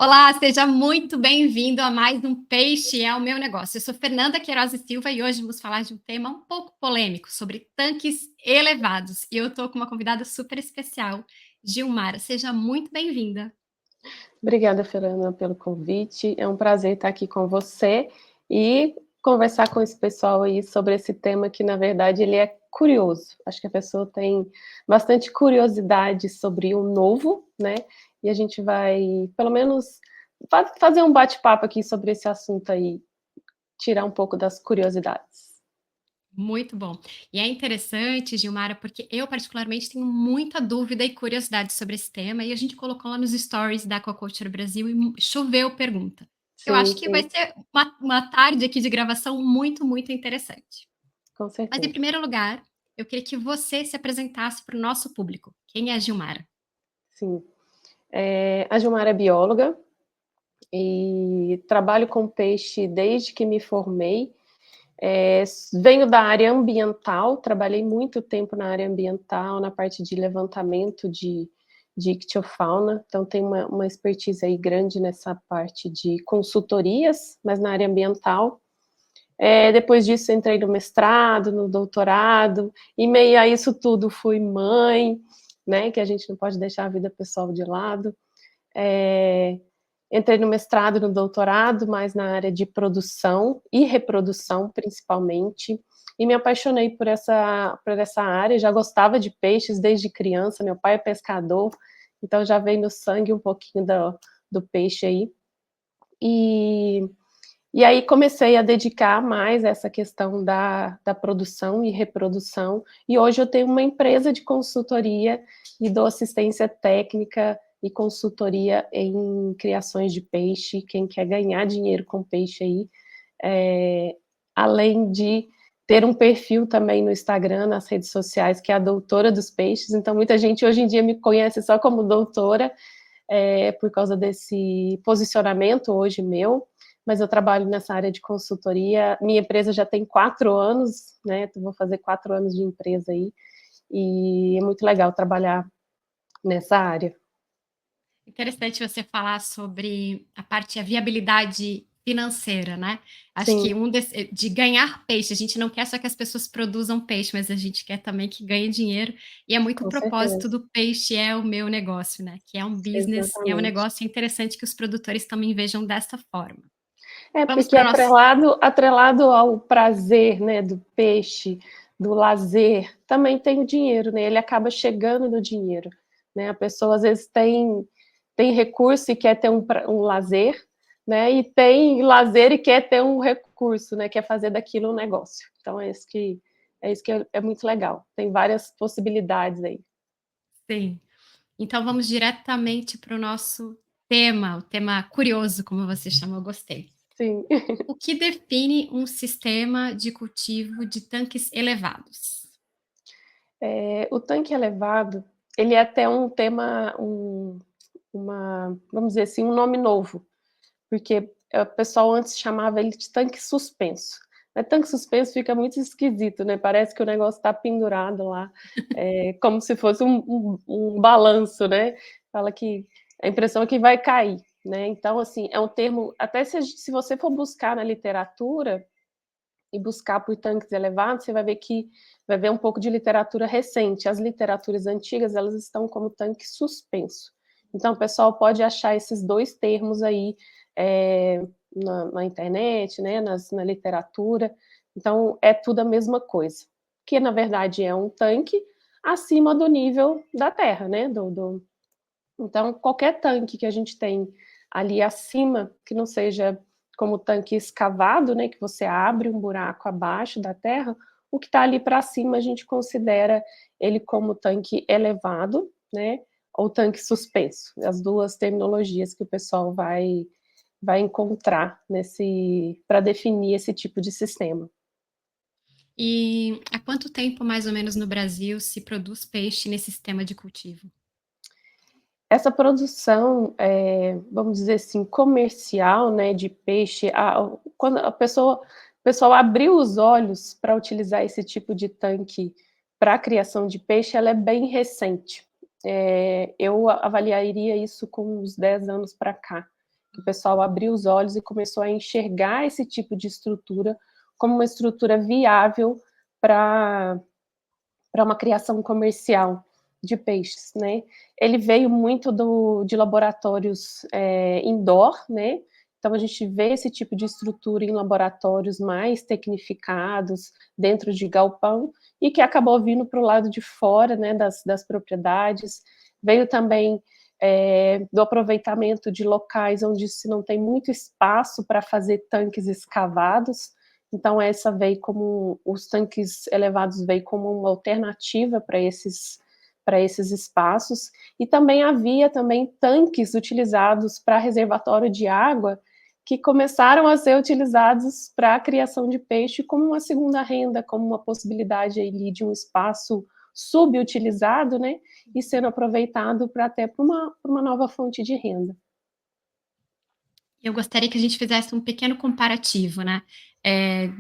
Olá, seja muito bem-vindo a mais um Peixe é o Meu Negócio. Eu sou Fernanda Queiroz e Silva e hoje vamos falar de um tema um pouco polêmico, sobre tanques elevados. E eu estou com uma convidada super especial, Gilmara. Seja muito bem-vinda. Obrigada, Fernanda, pelo convite. É um prazer estar aqui com você e conversar com esse pessoal aí sobre esse tema que, na verdade, ele é curioso. Acho que a pessoa tem bastante curiosidade sobre o novo, né? E a gente vai, pelo menos, fazer um bate-papo aqui sobre esse assunto aí, tirar um pouco das curiosidades. Muito bom. E é interessante, Gilmara, porque eu particularmente tenho muita dúvida e curiosidade sobre esse tema e a gente colocou lá nos stories da Aquaculture Brasil e choveu pergunta. Eu Sim, acho que vai sim, ser uma tarde aqui de gravação muito, muito interessante. com Mas em certeza. primeiro lugar, eu queria que você se apresentasse para o nosso público. Quem é a Gilmara? Sim. A Gilmara é bióloga e trabalho com peixe desde que me formei. Venho da área ambiental, trabalhei muito tempo na área ambiental, na parte de levantamento de ictiofauna, então tenho uma expertise aí grande nessa parte de consultorias, mas na área ambiental. Depois disso entrei no mestrado, no doutorado, e meio a isso tudo fui mãe, né, que a gente não pode deixar a vida pessoal de lado. É, Entrei no mestrado, no doutorado, mais na área de produção e reprodução, principalmente, e me apaixonei por essa área. Já gostava de peixes desde criança, meu pai é pescador, então já veio no sangue um pouquinho do peixe aí. E, e aí comecei a dedicar mais a essa questão da produção e reprodução, e hoje eu tenho uma empresa de consultoria e dou assistência técnica e consultoria em criações de peixe. Quem quer ganhar dinheiro com peixe aí, é, além de ter um perfil também no Instagram, nas redes sociais, que é a Doutora dos Peixes. Então, muita gente hoje em dia me conhece só como doutora, por causa desse posicionamento hoje meu, mas eu trabalho nessa área de consultoria. Minha empresa já tem 4 anos, né? Vou fazer 4 anos de empresa aí, e é muito legal trabalhar nessa área. Interessante você falar sobre a parte, a viabilidade financeira, né? Acho que Sim, de ganhar peixe, a gente não quer só que as pessoas produzam peixe, mas a gente quer também que ganhe dinheiro. E é muito o com propósito certeza. do peixe é o meu negócio, né? Que é um business, é um Exatamente. negócio interessante que os produtores também vejam desta forma. Vamos Porque para o nosso. atrelado ao prazer, né, do peixe, do lazer, também tem o dinheiro, né? Ele acaba chegando no dinheiro, né? A pessoa às vezes tem recurso e quer ter um lazer, né? E tem lazer e quer ter um recurso, né? Quer fazer daquilo um negócio. Então é isso que é muito legal. Tem várias possibilidades aí. Sim. Então vamos diretamente para o nosso tema, o tema curioso, como você chamou, gostei. Sim. O que define um sistema de cultivo de tanques elevados? O tanque elevado, ele é até um tema, vamos dizer assim, um nome novo, porque o pessoal antes chamava ele de tanque suspenso. Mas tanque suspenso fica muito esquisito, né? Parece que o negócio está pendurado lá, como se fosse um balanço, né? Fala que a impressão é que vai cair, né? Então, assim, é um termo, até se você for buscar na literatura e buscar por tanques elevados, você vai ver um pouco de literatura recente. As literaturas antigas, elas estão como tanque suspenso. Então, o pessoal pode achar esses dois termos aí na internet, né, na literatura. Então, é tudo a mesma coisa, que na verdade é um tanque acima do nível da Terra, né? Então, qualquer tanque que a gente tem ali acima, que não seja como tanque escavado, né, que você abre um buraco abaixo da terra, o que está ali para cima a gente considera ele como tanque elevado, né, ou tanque suspenso. As duas terminologias que o pessoal vai encontrar nesse para definir esse tipo de sistema. E há quanto tempo, mais ou menos, no Brasil se produz peixe nesse sistema de cultivo? Essa produção, vamos dizer assim, comercial, né, de peixe, quando o pessoal abriu os olhos para utilizar esse tipo de tanque para a criação de peixe, ela é bem recente. Eu avaliaria isso com uns 10 anos para cá. que o pessoal abriu os olhos e começou a enxergar esse tipo de estrutura como uma estrutura viável para uma criação comercial de peixes, né? Ele veio muito de laboratórios indoor, né? Então a gente vê esse tipo de estrutura em laboratórios mais tecnificados, dentro de galpão, e que acabou vindo para o lado de fora, né, das propriedades. Veio também do aproveitamento de locais onde se não tem muito espaço para fazer tanques escavados. Então essa veio como os tanques elevados veio como uma alternativa para esses espaços, e também havia também tanques utilizados para reservatório de água que começaram a ser utilizados para a criação de peixe como uma segunda renda, como uma possibilidade ali de um espaço subutilizado, né, e sendo aproveitado para até para uma nova fonte de renda. Eu gostaria que a gente fizesse um pequeno comparativo, né,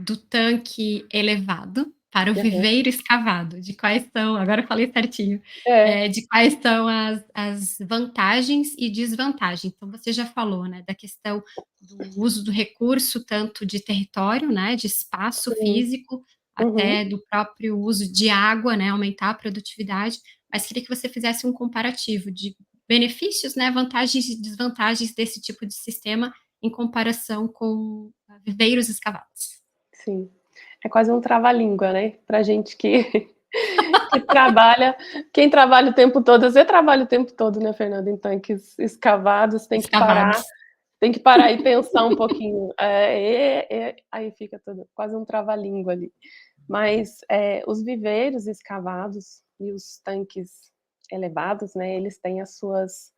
do tanque elevado para o Uhum. viveiro escavado, de quais são, agora eu falei certinho, É. de quais são as vantagens e desvantagens. Então você já falou, né, da questão do uso do recurso, tanto de território, né, de espaço Sim. físico, Uhum. até do próprio uso de água, né, aumentar a produtividade, mas queria que você fizesse um comparativo de benefícios, né, vantagens e desvantagens desse tipo de sistema em comparação com viveiros escavados. Sim. É quase um trava-língua, né, pra gente que que trabalha, quem trabalha o tempo todo, você trabalha o tempo todo, né, Fernanda, em tanques escavados, Escavados. tem que parar e pensar um pouquinho, aí fica tudo quase um trava-língua ali. Mas, os viveiros escavados e os tanques elevados, né, eles têm as suas,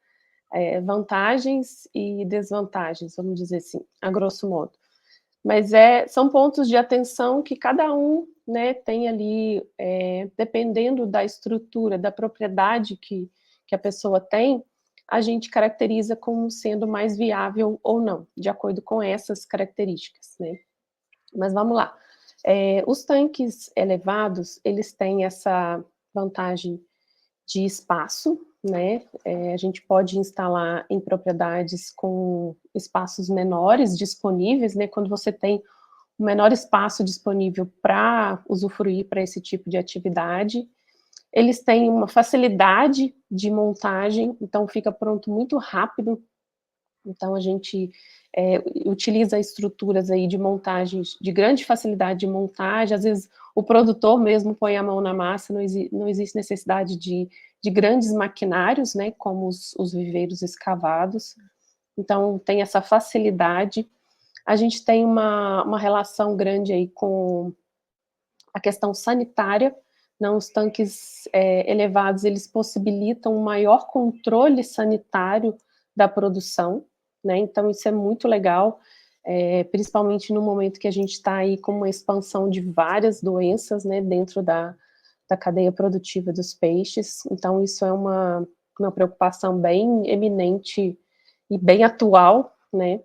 vantagens e desvantagens, vamos dizer assim, a grosso modo. Mas são pontos de atenção que cada um, né, tem ali, dependendo da estrutura, da propriedade que a pessoa tem, a gente caracteriza como sendo mais viável ou não, de acordo com essas características, né. Mas vamos lá. Os tanques elevados, eles têm essa vantagem de espaço, né? A gente pode instalar em propriedades com espaços menores disponíveis, né? Quando você tem o menor espaço disponível para usufruir para esse tipo de atividade. Eles têm uma facilidade de montagem, então fica pronto muito rápido. Então a gente utiliza estruturas aí de montagens, de grande facilidade de montagem, às vezes o produtor mesmo põe a mão na massa, não existe necessidade de grandes maquinários, né, como os viveiros escavados, então tem essa facilidade. A gente tem uma relação grande aí com a questão sanitária, não, os tanques elevados, eles possibilitam um maior controle sanitário da produção, né, então isso é muito legal, principalmente no momento que a gente está aí com uma expansão de várias doenças, né, dentro da cadeia produtiva dos peixes, então isso é uma preocupação bem eminente e bem atual, né.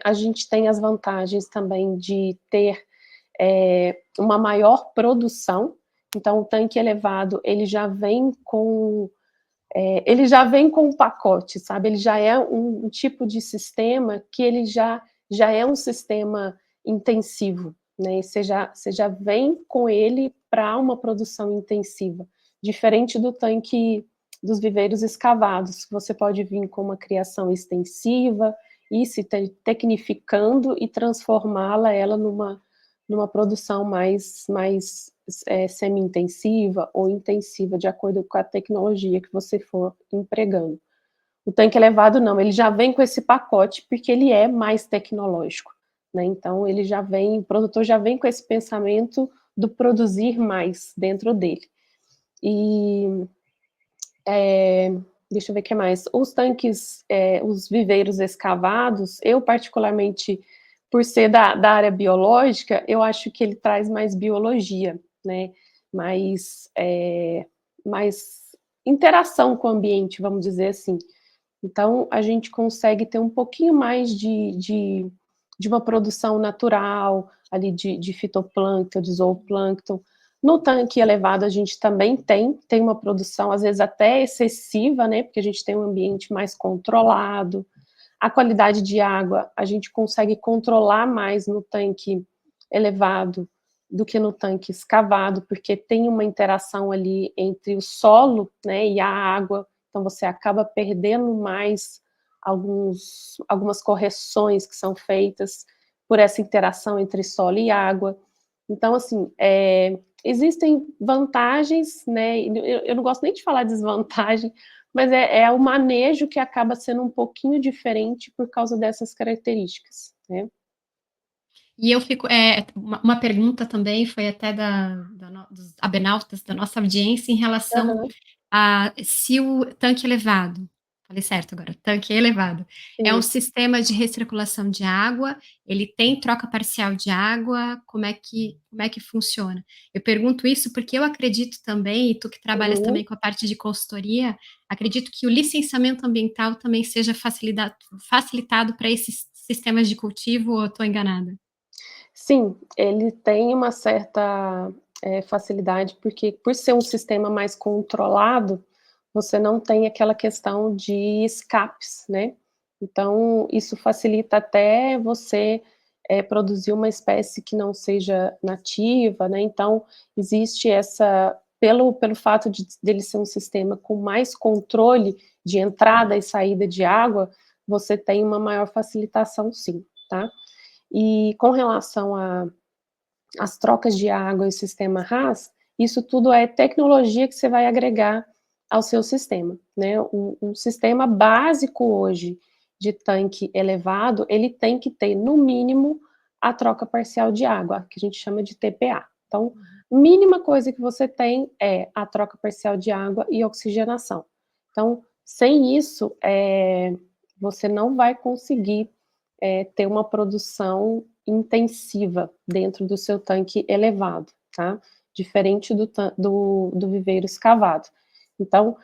A gente tem as vantagens também de ter uma maior produção, então o tanque elevado, ele já vem com o pacote, sabe, ele já é um tipo de sistema que ele já é um sistema intensivo, né, você já vem com ele para uma produção intensiva, diferente do tanque dos viveiros escavados, que você pode vir com uma criação extensiva, e se tecnificando e transformá-la ela numa produção mais semi-intensiva ou intensiva, de acordo com a tecnologia que você for empregando. O tanque elevado não, ele já vem com esse pacote, porque ele é mais tecnológico, né, então ele já vem, o produtor já vem com esse pensamento do produzir mais dentro dele. E, deixa eu ver o que mais, os tanques, os viveiros escavados, eu particularmente, por ser da área biológica, eu acho que ele traz mais biologia, né, mais interação com o ambiente, vamos dizer assim. Então, a gente consegue ter um pouquinho mais de uma produção natural, ali de fitoplâncton, de zooplâncton. No tanque elevado, a gente também tem uma produção, às vezes até excessiva, né, porque a gente tem um ambiente mais controlado. A qualidade de água, a gente consegue controlar mais no tanque elevado do que no tanque escavado, porque tem uma interação ali entre o solo, né, e a água, então você acaba perdendo mais algumas correções que são feitas por essa interação entre solo e água. Então, assim, existem vantagens, né, eu não gosto nem de falar desvantagem, mas é o manejo que acaba sendo um pouquinho diferente por causa dessas características, né. E eu fico, uma pergunta também foi até dos abenautas da nossa audiência em relação Aham, a se o tanque elevado, falei certo agora, tanque elevado, é um isso. sistema de recirculação de água, ele tem troca parcial de água, como é que funciona? Eu pergunto isso porque eu acredito também, e tu que trabalhas Uhum. também com a parte de consultoria, acredito que o licenciamento ambiental também seja facilitado para esses sistemas de cultivo, ou eu estou enganada? Sim, ele tem uma certa, facilidade, porque por ser um sistema mais controlado, você não tem aquela questão de escapes, né. Então, isso facilita até você, produzir uma espécie que não seja nativa, né, então existe essa pelo fato dele ser um sistema com mais controle de entrada e saída de água, você tem uma maior facilitação sim, tá. E com relação às trocas de água e o sistema RAS, isso tudo é tecnologia que você vai agregar ao seu sistema, né. Um sistema básico hoje de tanque elevado, ele tem que ter no mínimo a troca parcial de água, que a gente chama de TPA. Então, mínima coisa que você tem é a troca parcial de água e oxigenação. Então, sem isso, você não vai conseguir ter uma produção intensiva dentro do seu tanque elevado, tá? Diferente do viveiro escavado. Então,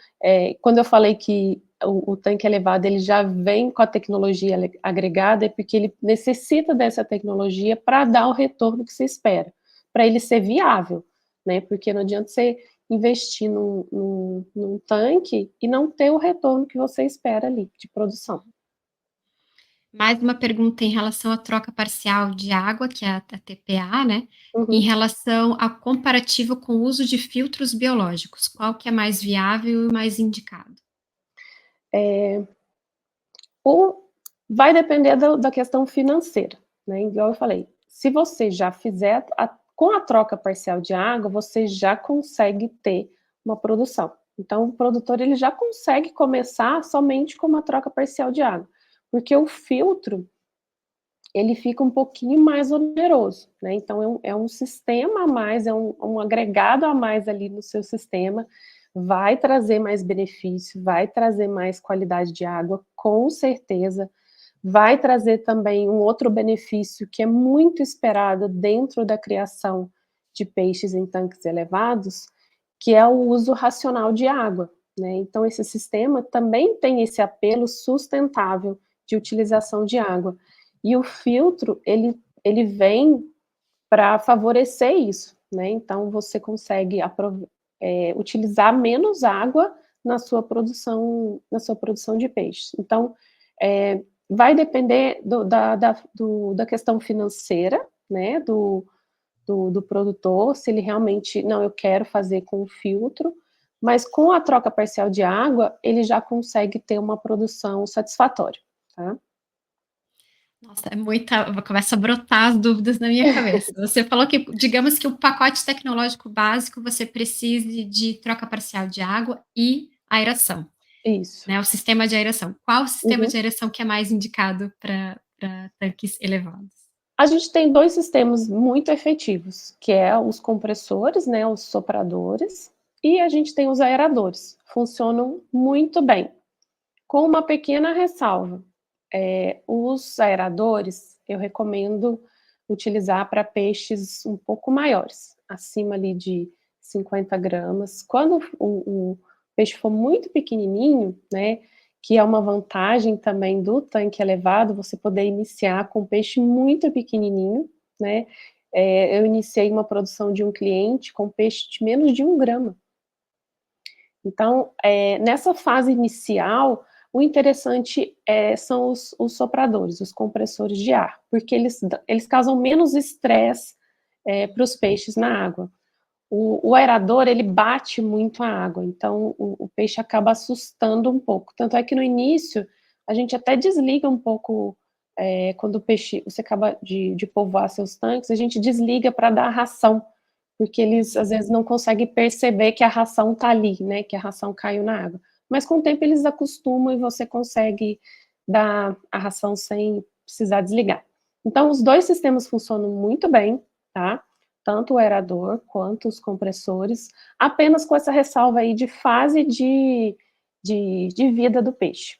quando eu falei que o tanque elevado ele já vem com a tecnologia agregada, é porque ele necessita dessa tecnologia para dar o retorno que se espera, para ele ser viável, né? Porque não adianta você investir num tanque e não ter o retorno que você espera ali de produção. Mais uma pergunta em relação à troca parcial de água, que é a TPA, né, em Uhum. relação a comparativo com o uso de filtros biológicos, qual que é mais viável e mais indicado? Ou vai depender da questão financeira, né, igual eu falei, se você já fizer com a troca parcial de água, você já consegue ter uma produção. Então o produtor ele já consegue começar somente com uma troca parcial de água, porque o filtro, ele fica um pouquinho mais oneroso, né, então é um sistema a mais, é um agregado a mais ali no seu sistema, vai trazer mais benefício, vai trazer mais qualidade de água, com certeza, vai trazer também um outro benefício que é muito esperado dentro da criação de peixes em tanques elevados, que é o uso racional de água, né, então esse sistema também tem esse apelo sustentável de utilização de água. E o filtro, ele vem para favorecer isso, né, então você consegue utilizar menos água na sua produção de peixes. Então, vai depender da questão financeira, né, do produtor, se ele realmente: "Não, eu quero fazer com filtro", mas com a troca parcial de água, ele já consegue ter uma produção satisfatória, tá. Nossa, é muita, começa a brotar as dúvidas na minha cabeça. Você falou que, digamos que o pacote tecnológico básico, você precise de troca parcial de água e aeração, Isso. né, o sistema de aeração. Qual o sistema Uhum. de aeração que é mais indicado para tanques elevados? A gente tem 2 sistemas muito efetivos, que é os compressores, né, os sopradores, e a gente tem os aeradores. Funcionam muito bem, com uma pequena ressalva, os aeradores eu recomendo utilizar para peixes um pouco maiores, acima ali de 50 gramas. Quando o peixe for muito pequenininho, né, que é uma vantagem também do tanque elevado, você poder iniciar com peixe muito pequenininho, né. Eu iniciei uma produção de um cliente com peixe de menos de 1 grama. Então, nessa fase inicial, O interessante são os sopradores, os compressores de ar, porque eles causam menos estresse para os peixes na água. O aerador, ele bate muito a água, então o peixe acaba assustando um pouco. Tanto é que no início, a gente até desliga um pouco, quando o peixe, você acaba de povoar seus tanques, a gente desliga para dar a ração, porque eles às vezes não conseguem perceber que a ração está ali, né, que a ração caiu na água. Mas com o tempo eles acostumam e você consegue dar a ração sem precisar desligar. Então os dois sistemas funcionam muito bem, tá? Tanto o aerador quanto os compressores, apenas com essa ressalva aí de fase de vida do peixe.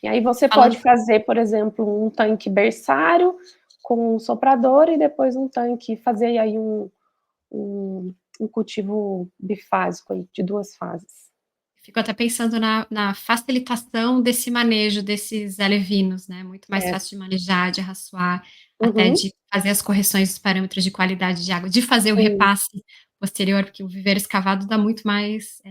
E aí você pode fazer, por exemplo, um tanque berçário com um soprador e depois um tanque, fazer aí um cultivo bifásico aí, de 2 fases. Fico até pensando na facilitação desse manejo desses alevinos, né, muito mais fácil de manejar, de arraçoar, até Uhum, de fazer as correções dos parâmetros de qualidade de água, de fazer o sim, repasse posterior, porque o viveiro escavado dá muito mais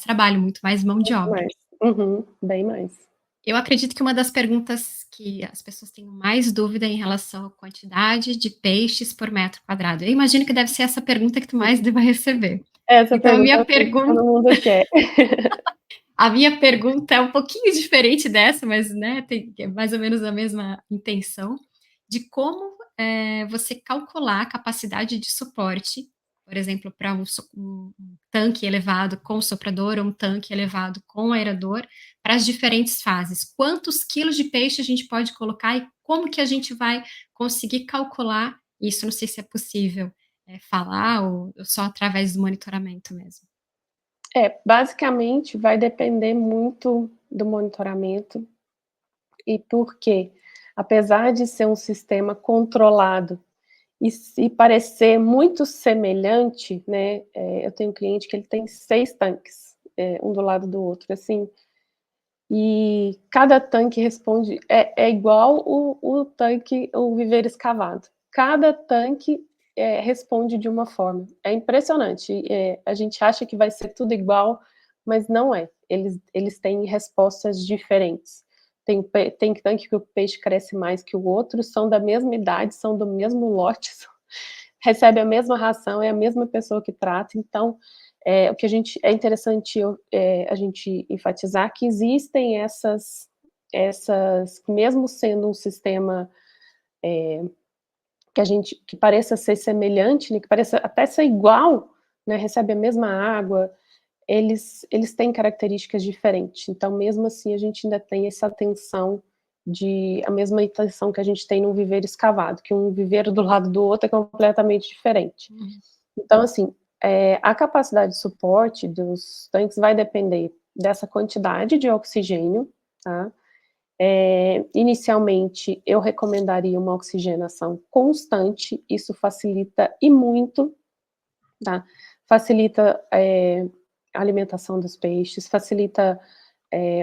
trabalho, muito mais mão de muito obra. mais. Uhum, bem mais. Eu acredito que uma das perguntas que as pessoas têm mais dúvida em relação à quantidade de peixes por metro quadrado. Eu imagino que deve ser essa pergunta que tu mais deva receber. Essa Então pergunta é o que todo mundo quer. a minha pergunta é um pouquinho diferente dessa, mas, né, tem é mais ou menos a mesma intenção, de como, você calcular a capacidade de suporte, por exemplo, para um tanque elevado com soprador ou um tanque elevado com aerador, para as diferentes fases. Quantos quilos de peixe a gente pode colocar e como que a gente vai conseguir calcular isso? Não sei se é possível, falar ou só através do monitoramento mesmo. Basicamente vai depender muito do monitoramento e porque, apesar de ser um sistema controlado e parecer muito semelhante, né, eu tenho um cliente que ele tem 6 tanques, um do lado do outro, assim, e cada tanque responde é igual o tanque, o viveiro escavado. Cada tanque, responde de uma forma. É impressionante, a gente acha que vai ser tudo igual, mas não é. Eles têm respostas diferentes. Tem tanque que o peixe cresce mais que o outro, são da mesma idade, são do mesmo lote, recebe a mesma ração, é a mesma pessoa que trata, então o que é interessante a gente enfatizar que existem essas, mesmo sendo um sistema que pareça ser semelhante, né, que pareça até ser igual, né, recebe a mesma água, eles têm características diferentes. Então, mesmo assim, a gente ainda tem essa atenção a mesma atenção que a gente tem num viveiro escavado, que um viveiro do lado do outro é completamente diferente. Uhum. Então, assim, a capacidade de suporte dos tanques vai depender dessa quantidade de oxigênio, tá? Inicialmente, eu recomendaria uma oxigenação constante, isso facilita e muito, tá? Facilita a alimentação dos peixes, facilita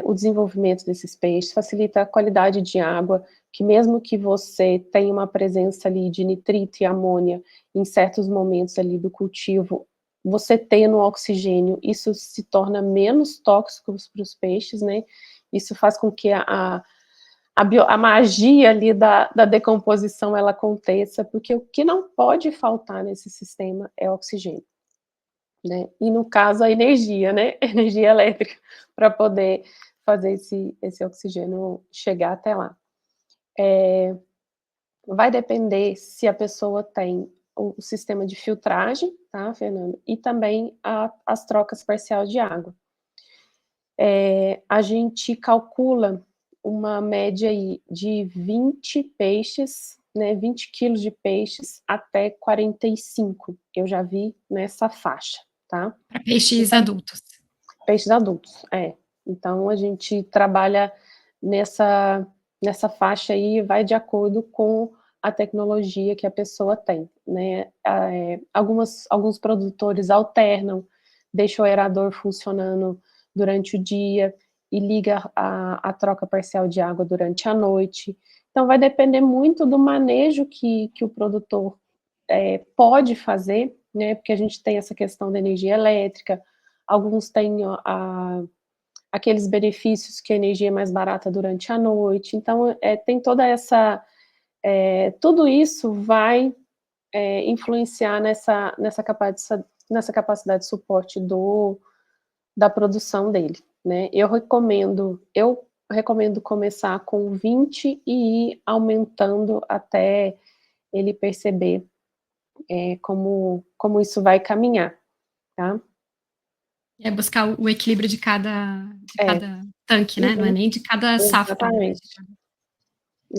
o desenvolvimento desses peixes, facilita a qualidade de água, que mesmo que você tenha uma presença ali de nitrito e amônia em certos momentos ali do cultivo, você tendo oxigênio, isso se torna menos tóxico para os peixes, né? Isso faz com que a magia ali da decomposição ela aconteça, porque o que não pode faltar nesse sistema é oxigênio, né? E no caso a energia, né? Energia elétrica para poder fazer esse oxigênio chegar até lá. Vai depender se a pessoa tem o sistema de filtragem, tá, Fernando? E também as trocas parcial de água. A gente calcula uma média aí de 20 peixes, né, 20 quilos de peixes até 45. Eu já vi nessa faixa, tá? Para peixes Então, adultos. peixes adultos, Então a gente trabalha nessa faixa aí, vai de acordo com a tecnologia que a pessoa tem, né? Alguns produtores alternam, deixam o aerador funcionando durante o dia e liga a troca parcial de água durante a noite. Então vai depender muito do manejo que o produtor pode fazer, né? Porque a gente tem essa questão da energia elétrica, alguns têm a aqueles benefícios que a energia é mais barata durante a noite. Então, tem toda essa, tudo isso vai influenciar nessa capacidade de suporte da produção dele, né? Eu recomendo começar com 20 e ir aumentando até ele perceber como isso vai caminhar, tá? É buscar o equilíbrio de É, cada tanque, né, não é uhum, nem de cada safra, né, mas de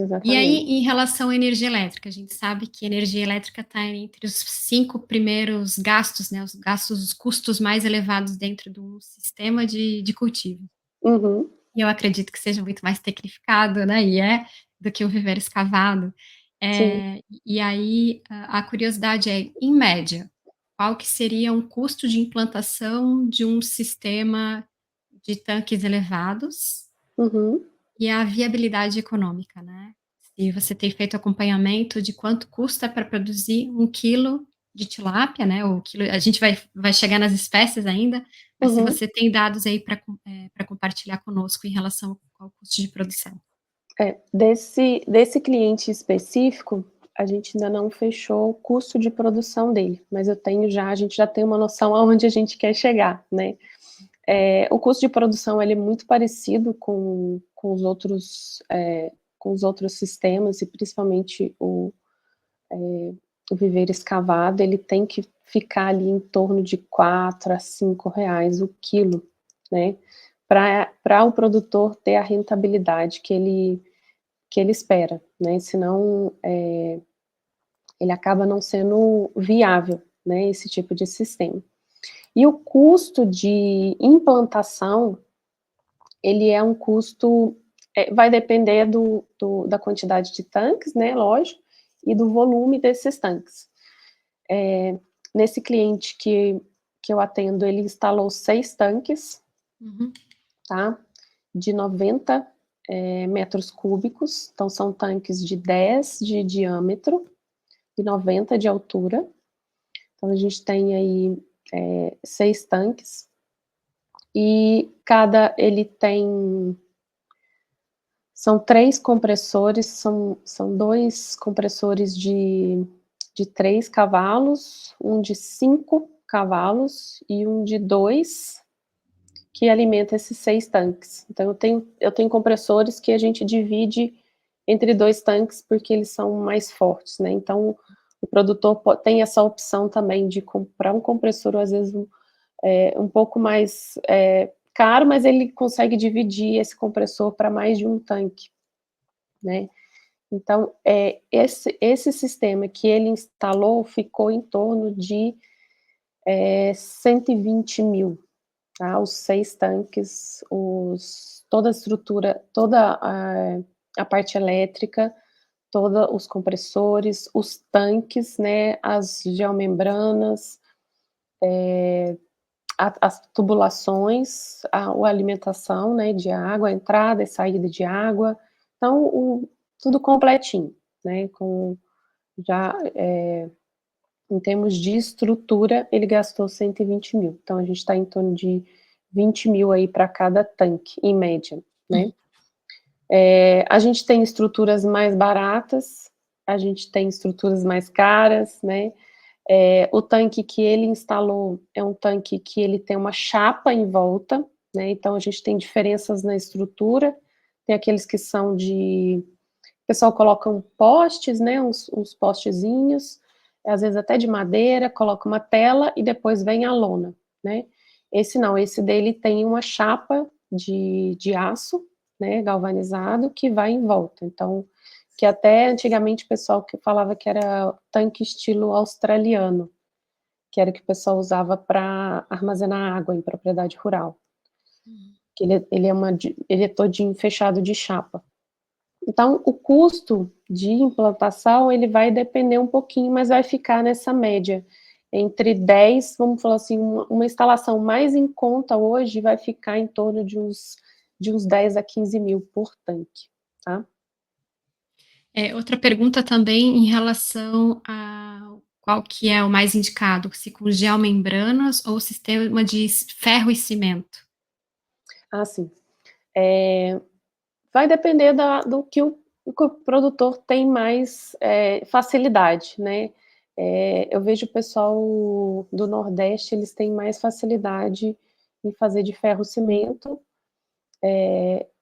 exatamente, cada. E aí, exatamente. em relação à energia elétrica, a gente sabe que a energia elétrica está entre os 5 primeiros gastos, né, os gastos, os custos mais elevados dentro do sistema de cultivo. Uhum, E eu acredito que seja muito mais tecnificado, né, do que o viver escavado. sim, E aí a curiosidade é, em média, qual que seria um custo de implantação de um sistema de tanques elevados uhum. e a viabilidade econômica, né? Se você tem feito acompanhamento de quanto custa para produzir 1 quilo de tilápia, né? O quilo, a gente vai chegar nas espécies ainda, mas se Uhum. você tem dados aí para compartilhar conosco em relação ao custo de produção. Desse cliente específico, a gente ainda não fechou o custo de produção dele, mas a gente já tem uma noção aonde a gente quer chegar, né? O custo de produção ele é muito parecido com os outros sistemas, e principalmente o viveiro escavado, ele tem que ficar ali em torno de R$ 4 a R$ 5 o quilo, né? Para o produtor ter a rentabilidade que ele espera, né? Senão ele acaba não sendo viável, né? Esse tipo de sistema. E o custo de implantação, ele é um custo, vai depender da quantidade de tanques, né? Lógico, e do volume desses tanques. Nesse cliente que eu atendo, ele instalou 6 tanques, Uhum. tá? De 90 metros cúbicos, então são tanques de 10 de diâmetro e 90 de altura. Então a gente tem aí 6 tanques, e ele tem, são 3 compressores, são 2 compressores de 3 cavalos, um de 5 cavalos e um de 2, que alimenta esses 6 tanques. Então eu tenho compressores que a gente divide entre 2 tanques, porque eles são mais fortes, né, então o produtor tem essa opção também de comprar um compressor, ou às vezes um pouco mais caro, mas ele consegue dividir esse compressor para mais de um tanque, né. Então, esse sistema que ele instalou ficou em torno de 120 mil, tá? Os 6 tanques, toda a estrutura, toda a parte elétrica, todos os compressores, os tanques, né? As geomembranas, as tubulações, a alimentação, né? De água, a entrada e saída de água. Então, tudo completinho, né? Já em termos de estrutura, ele gastou 120 mil. Então, a gente está em torno de 20 mil aí para cada tanque, em média, né? A gente tem estruturas mais baratas, a gente tem estruturas mais caras, né? O tanque que ele instalou é um tanque que ele tem uma chapa em volta, né? Então, a gente tem diferenças na estrutura. Tem aqueles que são o pessoal coloca postes, né? Uns postezinhos, às vezes até de madeira, coloca uma tela e depois vem a lona, né? Esse não, esse dele tem uma chapa de aço, né, galvanizado, que vai em volta. Então, que até antigamente o pessoal que falava que era tanque estilo australiano, que era o que o pessoal usava para armazenar água em propriedade rural. Que ele é todinho fechado de chapa. Então, o custo de implantação, ele vai depender um pouquinho, mas vai ficar nessa média, entre 10, vamos falar assim, uma instalação mais em conta hoje vai ficar em torno de uns 10 a 15 mil por tanque, tá? Outra pergunta também em relação a qual que é o mais indicado, se com geomembranas ou sistema de ferro e cimento? Assim, vai depender do que o produtor tem mais facilidade, né? Eu vejo o pessoal do Nordeste, eles têm mais facilidade em fazer de ferro-cimento.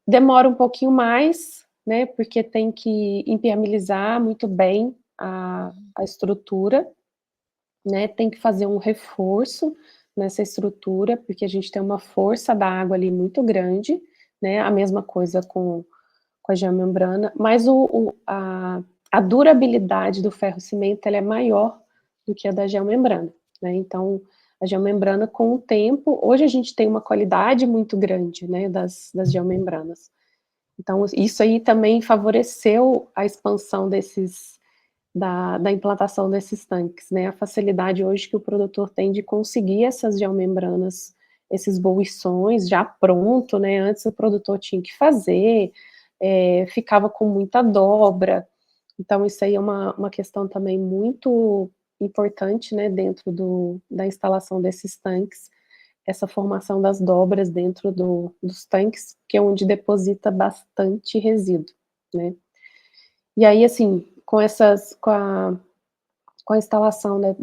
Demora um pouquinho mais, né? Porque tem que impermeabilizar muito bem a estrutura, né? Tem que fazer um reforço nessa estrutura, porque a gente tem uma força da água ali muito grande, né? A mesma coisa com a geomembrana, mas a durabilidade do ferro-cimento ela é maior do que a da geomembrana, né? Então, a geomembrana, com o tempo, hoje a gente tem uma qualidade muito grande, né, das geomembranas. Então, isso aí também favoreceu a expansão da implantação desses tanques, né? A facilidade hoje que o produtor tem de conseguir essas geomembranas, esses bolhições já pronto, né? Antes o produtor tinha que fazer, ficava com muita dobra. Então, isso aí é uma questão também muito importante, né, dentro da instalação desses tanques, essa formação das dobras dentro dos tanques, que é onde deposita bastante resíduo, né. E aí, assim, com a instalação, né,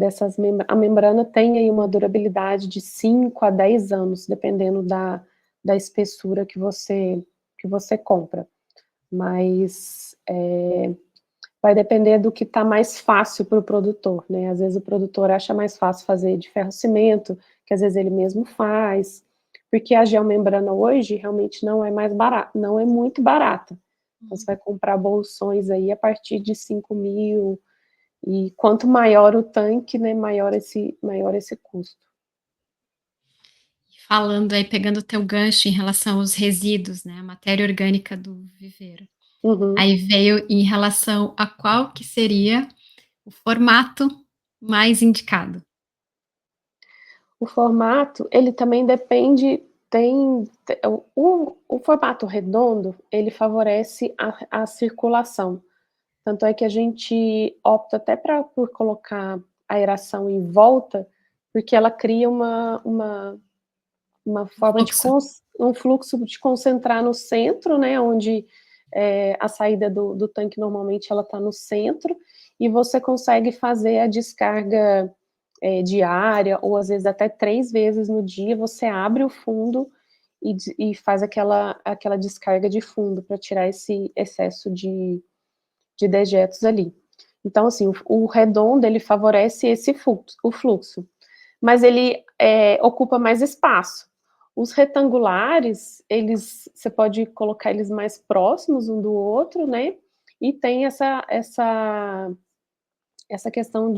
a membrana tem aí uma durabilidade de 5 a 10 anos, dependendo da espessura que você compra. Mas vai depender do que está mais fácil para o produtor, né? Às vezes o produtor acha mais fácil fazer de ferro-cimento, que às vezes ele mesmo faz, porque a geomembrana hoje realmente não é mais barata, não é muito barata. Então, você vai comprar bolsões aí a partir de 5.000, e quanto maior o tanque, né, maior esse custo. Falando aí, pegando o teu gancho em relação aos resíduos, né, a matéria orgânica do viveiro. Uhum. Aí veio em relação a qual que seria o formato mais indicado. O formato, ele também depende, o formato redondo, ele favorece a circulação. Tanto é que a gente opta até por colocar a aeração em volta, porque ela cria uma forma de Fluxo. um fluxo de concentrar no centro, né, onde a saída do tanque normalmente ela está no centro, e você consegue fazer a descarga diária, ou às vezes até 3 vezes no dia, você abre o fundo e faz aquela descarga de fundo para tirar esse excesso de dejetos ali. Então, assim, o redondo, ele favorece o fluxo, mas ele ocupa mais espaço. Os retangulares, você pode colocar eles mais próximos um do outro, né? E tem essa questão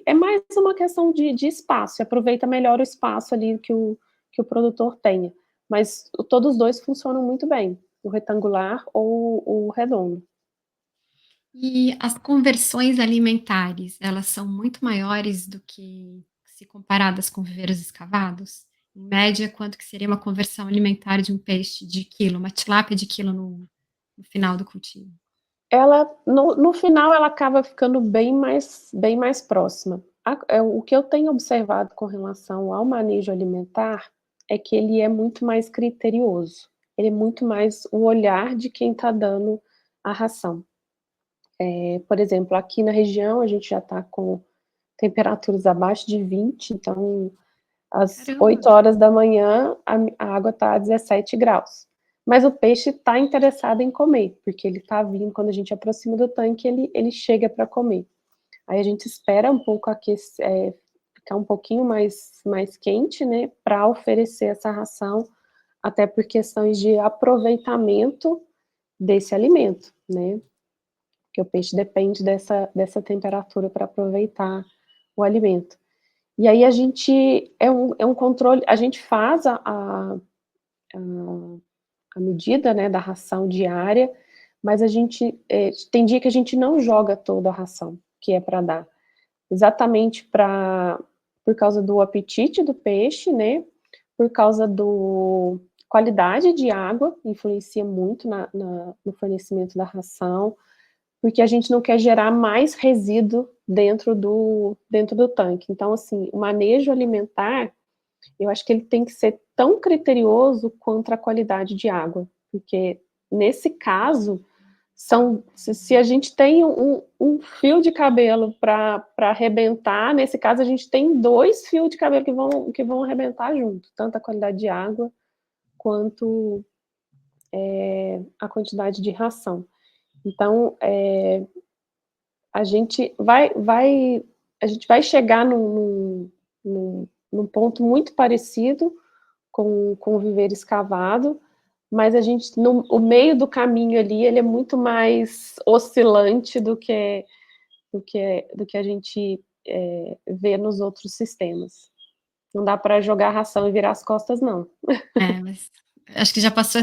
é mais uma questão de espaço, aproveita melhor o espaço ali que o produtor tenha. Mas todos os dois funcionam muito bem, o retangular ou o redondo. E as conversões alimentares, elas são muito maiores do que se comparadas com viveiros escavados? Em média, quanto que seria uma conversão alimentar de um peixe de quilo, uma tilápia de quilo no final do cultivo? Ela, no final, ela acaba ficando bem mais próxima. O que eu tenho observado com relação ao manejo alimentar é que ele é muito mais criterioso. Ele é muito mais o olhar de quem está dando a ração. Por exemplo, aqui na região a gente já está com temperaturas abaixo de 20, então às Caramba! 8 horas da manhã a água está a 17 graus. Mas o peixe está interessado em comer, porque ele está vindo, quando a gente aproxima do tanque, ele chega para comer. Aí a gente espera um pouco ficar um pouquinho mais quente, né, para oferecer essa ração, até por questões de aproveitamento desse alimento, né? Porque o peixe depende dessa temperatura para aproveitar o alimento. E aí a gente, é um controle, a gente faz a medida, né, da ração diária, mas a gente, tem dia que a gente não joga toda a ração que é para dar, exatamente por causa do apetite do peixe, né, por causa do qualidade de água, influencia muito no fornecimento da ração, porque a gente não quer gerar mais resíduo dentro do tanque. Então, assim, o manejo alimentar, eu acho que ele tem que ser tão criterioso quanto a qualidade de água, porque nesse caso, se a gente tem um fio de cabelo para arrebentar, nesse caso a gente tem 2 fios de cabelo que vão arrebentar junto, tanto a qualidade de água quanto a quantidade de ração. Então, a gente vai chegar num ponto muito parecido com o viver escavado, mas o meio do caminho ali, ele é muito mais oscilante do que a gente vê nos outros sistemas. Não dá para jogar a ração e virar as costas, não. É, mas acho que já passou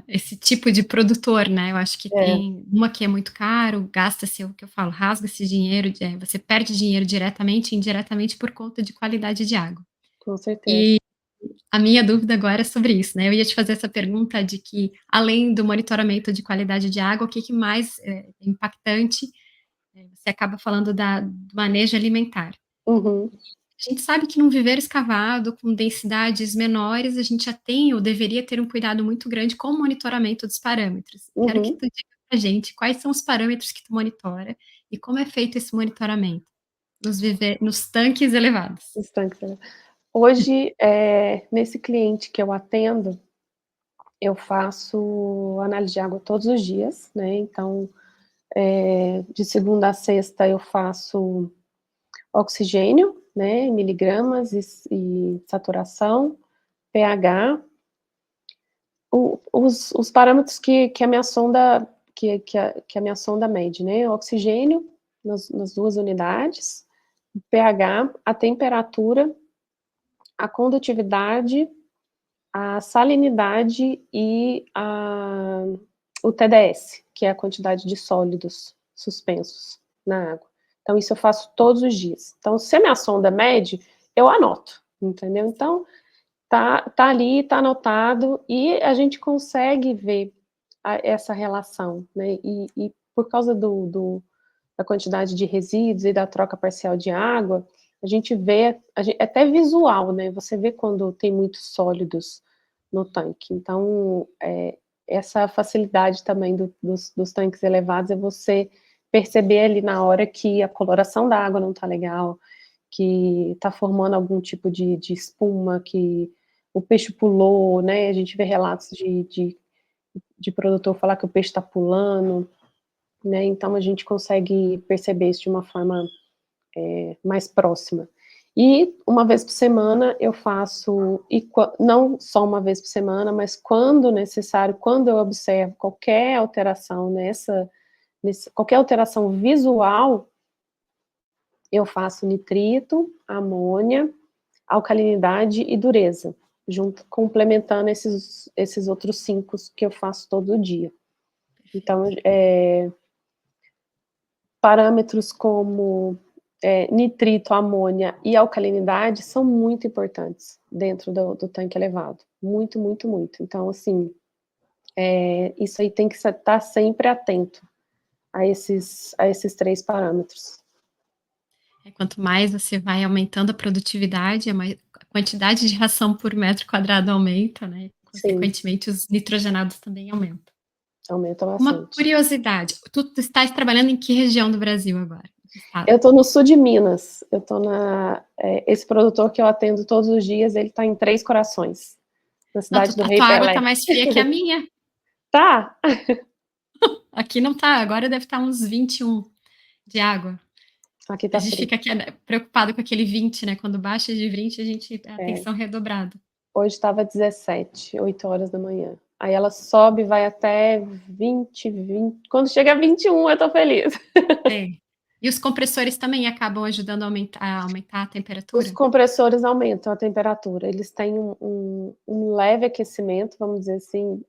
esse tipo de produtor, né, eu acho que É, tem uma que é muito caro, gasta-se, é o que eu falo, rasga-se dinheiro, você perde dinheiro diretamente e indiretamente por conta de qualidade de água. com certeza. E a minha dúvida agora é sobre isso, né, eu ia te fazer essa pergunta de que, além do monitoramento de qualidade de água, o que que mais é impactante, você acaba falando do manejo alimentar. Uhum, A gente sabe que num viveiro escavado, com densidades menores, a gente já tem ou deveria ter um cuidado muito grande com o monitoramento dos parâmetros. Quero que uhum. tu diga pra gente quais são os parâmetros que tu monitora e como é feito esse monitoramento nos tanques elevados. Estanque, né. Hoje, nesse cliente que eu atendo, eu faço análise de água todos os dias, né, então, de segunda a sexta eu faço oxigênio, né, miligramas e saturação, pH, os parâmetros que a minha sonda que a minha sonda mede, né, o oxigênio nas 2 unidades, o pH, a temperatura, a condutividade, a salinidade e o TDS, que é a quantidade de sólidos suspensos na água. Então, isso eu faço todos os dias. Então, se a minha sonda mede, eu anoto, entendeu? Então, tá ali, tá anotado, e a gente consegue ver essa relação, né? E por causa da quantidade de resíduos e da troca parcial de água, a gente vê, até visual, né? Você vê quando tem muitos sólidos no tanque. Então, essa facilidade também dos tanques elevados é você perceber ali na hora que a coloração da água não está legal, que está formando algum tipo de espuma, que o peixe pulou, né? A gente vê relatos de produtor falar que o peixe está pulando, né? Então a gente consegue perceber isso de uma forma mais próxima. E uma vez por semana eu faço, não só uma vez por semana, mas quando necessário, quando eu observo qualquer alteração qualquer alteração visual, eu faço nitrito, amônia, alcalinidade e dureza, complementando esses outros 5 que eu faço todo dia. Então, parâmetros como nitrito, amônia e alcalinidade são muito importantes dentro do tanque elevado. Muito, muito, muito. Então, assim, isso aí tem que estar sempre atento a esses 3 parâmetros. Quanto mais você vai aumentando a produtividade, a quantidade de ração por metro quadrado aumenta, né? Sim, Consequentemente, os nitrogenados também aumentam. aumenta Uma bastante. curiosidade, tu estás trabalhando em que região do Brasil agora? Que estado? Eu estou no sul de Minas. Esse produtor que eu atendo todos os dias, ele está em Três Corações, na Não, cidade do a Rei tua água está Pelé. mais fria que a minha. Tá, Aqui não tá, agora deve estar uns 21 de água. aqui A tá gente frio. fica aqui, né, preocupado com aquele 20, né? Quando baixa de 20, a É, atenção redobrada. hoje estava 17, 8 horas da manhã. Aí ela sobe, vai até 20. Quando chega a 21, eu tô feliz. É. E os compressores também acabam ajudando a aumentar a Os temperatura? compressores aumentam a temperatura. Eles têm um leve aquecimento, vamos dizer assim,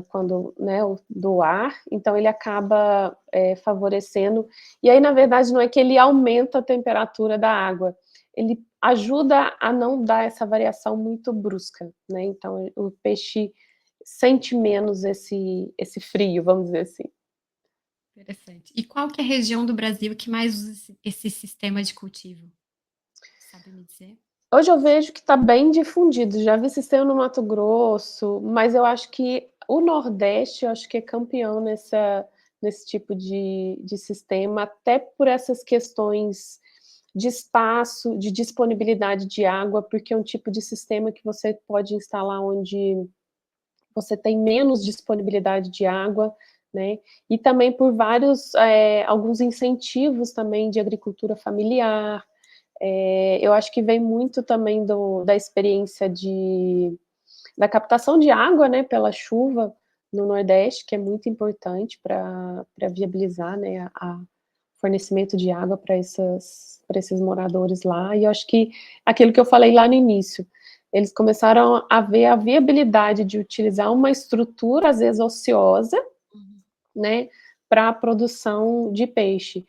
quando, né, do ar, então ele acaba favorecendo. E aí, na verdade, não é que ele aumenta a temperatura da água, ele ajuda a não dar essa variação muito brusca, né? Então o peixe sente menos esse frio, vamos dizer assim. Interessante. E qual que é a região do Brasil que mais usa esse sistema de cultivo? Sabe me dizer? Hoje eu vejo que está bem difundido, já vi sistema no Mato Grosso, mas eu acho que o Nordeste, eu acho que é campeão nesse tipo de sistema, até por essas questões de espaço, de disponibilidade de água, porque é um tipo de sistema que você pode instalar onde você tem menos disponibilidade de água, né? E também por vários, alguns incentivos também de agricultura familiar. Eu acho que vem muito também da experiência da captação de água, né, pela chuva no Nordeste, que é muito importante para viabilizar, né, a fornecimento de água para esses moradores lá. E eu acho que aquilo que eu falei lá no início, eles começaram a ver a viabilidade de utilizar uma estrutura, às vezes ociosa, né, para a produção de peixe.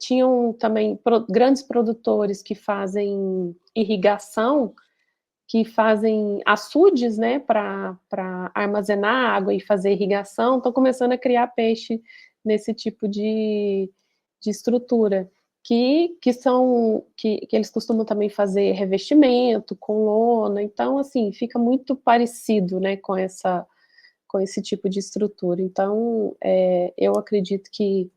Tinham também grandes produtores que fazem irrigação, que fazem açudes, né, para armazenar água e fazer irrigação, estão começando a criar peixe nesse tipo de estrutura, que eles costumam também fazer revestimento com lona, então, assim, fica muito parecido, né, com esse tipo de estrutura. Então, eu acredito que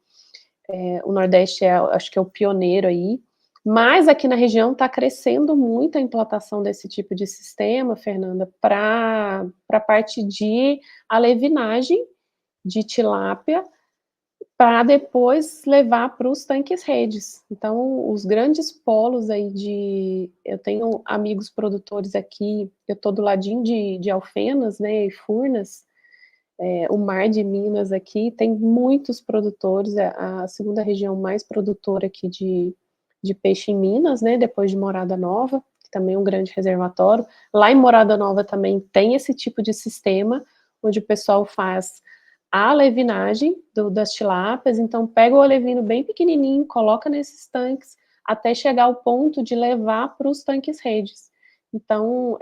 o Nordeste acho que é o pioneiro aí, mas aqui na região está crescendo muito a implantação desse tipo de sistema, Fernanda, para a parte de alevinagem de tilápia, para depois levar para os tanques redes. Então, os grandes polos aí eu tenho amigos produtores aqui, eu estou do ladinho de Alfenas, né, e Furnas, o Mar de Minas aqui tem muitos produtores, é a segunda região mais produtora aqui de peixe em Minas, né, depois de Morada Nova, que também é um grande reservatório. Lá em Morada Nova também tem esse tipo de sistema, onde o pessoal faz a alevinagem das tilápias, então pega o alevino bem pequenininho, coloca nesses tanques, até chegar ao ponto de levar para os tanques redes. Então,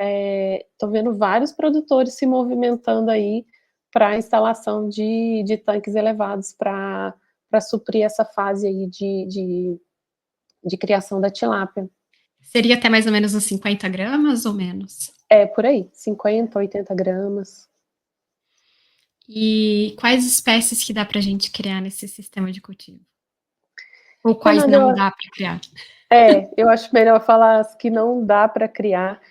estou vendo vários produtores se movimentando aí para a instalação de tanques elevados para suprir essa fase aí de criação da tilápia. Seria até mais ou menos uns 50 gramas ou menos? Por aí, 50, 80 gramas. E quais espécies que dá para a gente criar nesse sistema de cultivo? Ou quais Fernanda, não dá para criar? eu acho melhor falar as que não dá para criar.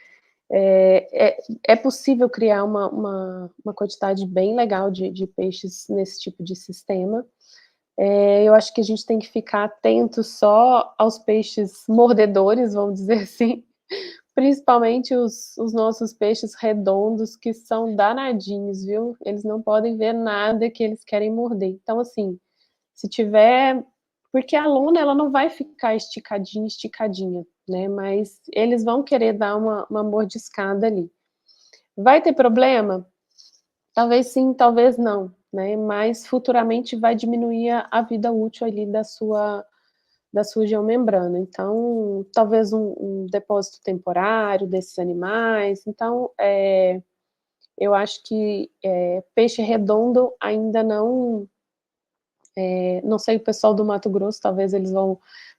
É possível criar uma quantidade bem legal de peixes nesse tipo de sistema. Eu acho que a gente tem que ficar atento só aos peixes mordedores, vamos dizer assim, principalmente os nossos peixes redondos, que são danadinhos, viu? Eles não podem ver nada que eles querem morder. Então, assim, se tiver... Porque a lona, ela não vai ficar esticadinha, esticadinha, né? Mas eles vão querer dar uma mordiscada ali. Vai ter problema? Talvez sim, talvez não, né? Mas futuramente vai diminuir a vida útil ali da sua geomembrana. Então, talvez um depósito temporário desses animais. Então, eu acho que peixe redondo ainda não... não sei, o pessoal do Mato Grosso, talvez eles vão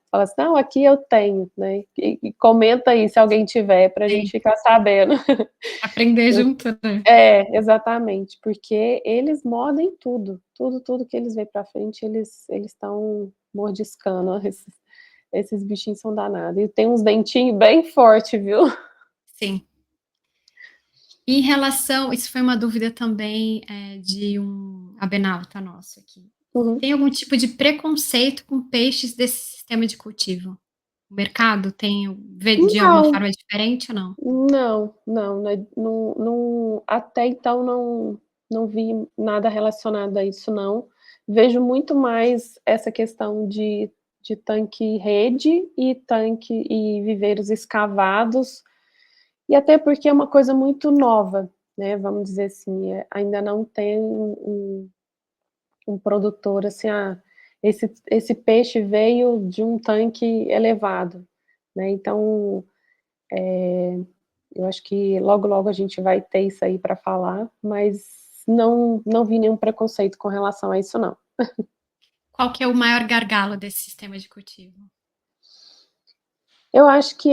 falar assim, não, aqui eu tenho, né? E comenta aí se alguém tiver, para a gente Sim. ficar sabendo. Aprender junto, né? Exatamente, porque eles mordem tudo, tudo, tudo que eles veem para frente, eles estão mordiscando, esses bichinhos são danados. E tem uns dentinhos bem fortes, viu? Sim. E em relação, isso foi uma dúvida também de um abenauta nosso aqui. Uhum. Tem algum tipo de preconceito com peixes desse sistema de cultivo? O mercado vê de alguma Não, forma diferente ou não? não, não, né, até então não vi nada relacionado a isso, não. Vejo muito mais essa questão de tanque-rede e tanque e viveiros escavados. E até porque é uma coisa muito nova, né, vamos dizer assim, ainda não tem um produtor assim, esse peixe veio de um tanque elevado, né, então, eu acho que logo, logo a gente vai ter isso aí para falar, mas não vi nenhum preconceito com relação a isso não. Qual que é o maior gargalo desse sistema de cultivo? Eu acho que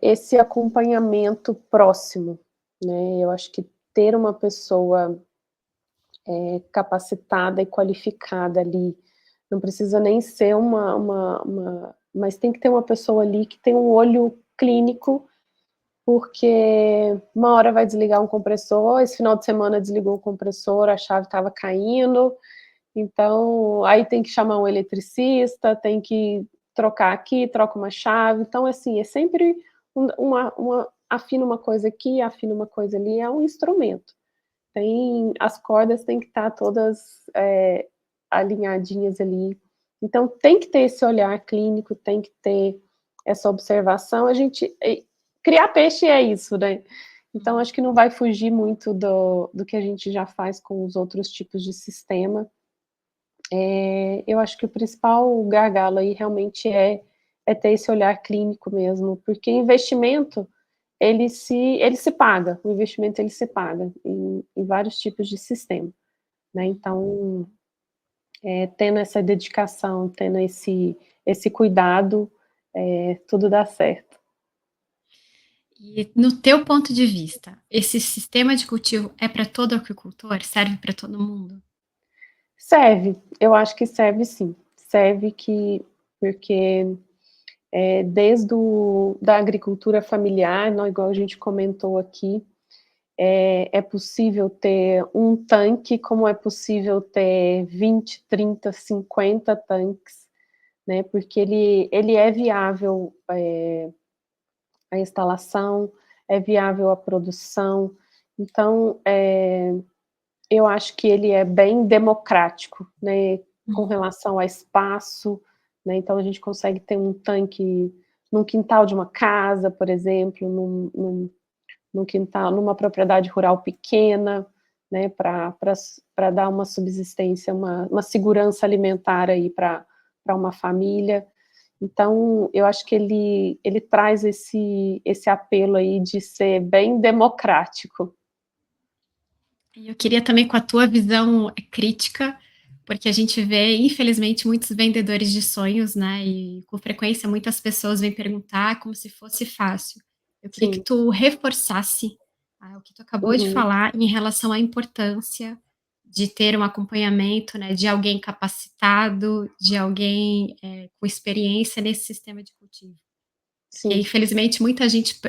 esse acompanhamento próximo, né? Eu acho que ter uma pessoa capacitada e qualificada ali, não precisa nem ser mas tem que ter uma pessoa ali que tem um olho clínico, porque uma hora vai desligar um compressor, esse final de semana desligou o compressor, a chave estava caindo, então aí tem que chamar um eletricista, tem que trocar aqui, troca uma chave, então assim, é sempre afina uma coisa aqui, afina uma coisa ali, é um instrumento. As cordas têm que estar todas alinhadinhas ali. Então, tem que ter esse olhar clínico, tem que ter essa observação. Criar peixe é isso, né? Então, acho que não vai fugir muito do que a gente já faz com os outros tipos de sistema. Eu acho que o principal gargalo aí realmente é ter esse olhar clínico mesmo, porque investimento ele se paga, o investimento ele se paga em vários tipos de sistema, né? Então, tendo essa dedicação, tendo esse cuidado, tudo dá certo. E no teu ponto de vista, esse sistema de cultivo é para todo agricultor? Serve para todo mundo? Serve, eu acho que serve sim, porque desde da agricultura familiar, não, igual a gente comentou aqui, é possível ter um tanque, como é possível ter 20, 30, 50 tanques, né? Porque ele é viável a instalação, é viável a produção. Então, eu acho que ele é bem democrático, né? Com relação a espaço, né? Então, a gente consegue ter um tanque num quintal de uma casa, por exemplo, num quintal, numa propriedade rural pequena, né, para dar uma subsistência, uma segurança alimentar aí para uma família. Então, eu acho que ele traz esse apelo aí de ser bem democrático. E eu queria também com a tua visão crítica, porque a gente vê, infelizmente, muitos vendedores de sonhos, né? E com frequência muitas pessoas vêm perguntar como se fosse fácil. Eu queria que Sim. tu reforçasse o que tu acabou de Uhum. falar em relação à importância de ter um acompanhamento, né? De alguém capacitado, de alguém com experiência nesse sistema de cultivo. Porque, Sim. infelizmente, muita gente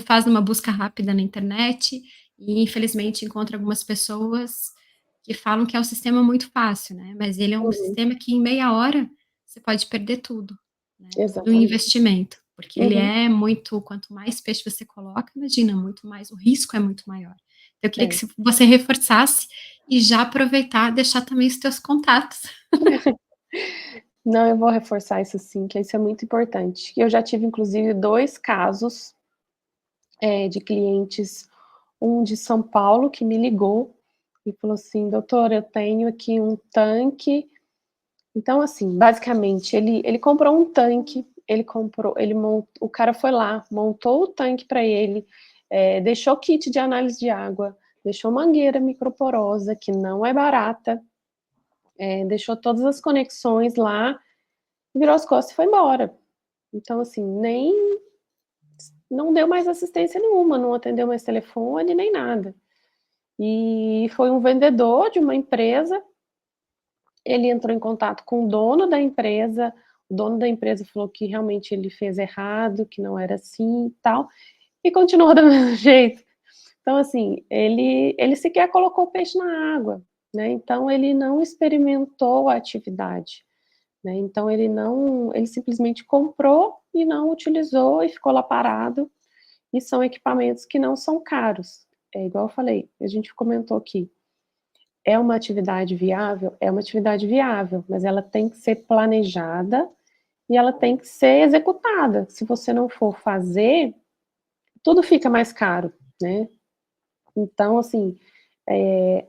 faz uma busca rápida na internet e, infelizmente, encontra algumas pessoas que falam que é um sistema muito fácil, né? Mas ele é um Uhum. sistema que em meia hora você pode perder tudo, né? Todo o Exatamente. investimento, porque ele Uhum. é muito, quanto mais peixe você coloca, imagina, muito mais, o risco é muito maior. Então, eu queria que você reforçasse e já aproveitar, deixar também os teus contatos. Não, eu vou reforçar isso sim, que isso é muito importante. Eu já tive, inclusive, 2 casos, de clientes, um de São Paulo que me ligou e falou assim: "Doutora, eu tenho aqui um tanque". Então, assim, basicamente, ele comprou um tanque, o cara foi lá, montou o tanque para ele, deixou kit de análise de água, deixou mangueira microporosa, que não é barata, deixou todas as conexões lá, virou as costas e foi embora. Então, assim, nem não deu mais assistência nenhuma, não atendeu mais telefone, nem nada. E foi um vendedor de uma empresa, ele entrou em contato com o dono da empresa falou que realmente ele fez errado, que não era assim e tal, e continuou do mesmo jeito. Então, assim, ele sequer colocou o peixe na água, né, então ele não experimentou a atividade, né, então ele simplesmente comprou e não utilizou e ficou lá parado, e são equipamentos que não são caros. É igual eu falei, a gente comentou aqui, é uma atividade viável? É uma atividade viável, mas ela tem que ser planejada e ela tem que ser executada. Se você não for fazer, tudo fica mais caro, né. Então, assim,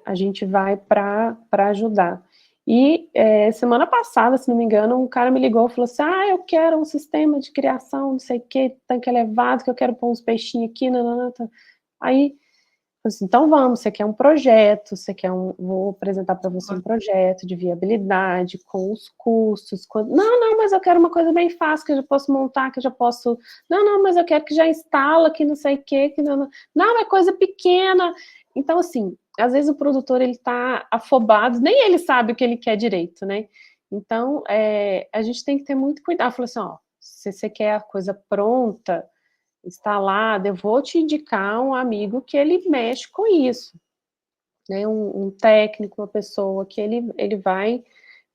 a gente vai para ajudar. E, semana passada, se não me engano, um cara me ligou e falou assim: "Ah, eu quero um sistema de criação, não sei o quê, tanque elevado, que eu quero pôr uns peixinhos aqui, nã-nã-nã". Aí Assim, então vamos, você quer um projeto, você quer vou apresentar para você um projeto de viabilidade, com os custos, não, não, mas eu quero uma coisa bem fácil, que eu já posso montar, que eu já posso, não, não, mas eu quero que já instala, que não sei o quê, que não, não, é coisa pequena. Então, assim, às vezes o produtor, ele tá afobado, nem ele sabe o que ele quer direito, né? Então, a gente tem que ter muito cuidado, falar assim, ó, se você quer a coisa pronta, instalada, eu vou te indicar um amigo que ele mexe com isso, né? Um técnico, uma pessoa que ele vai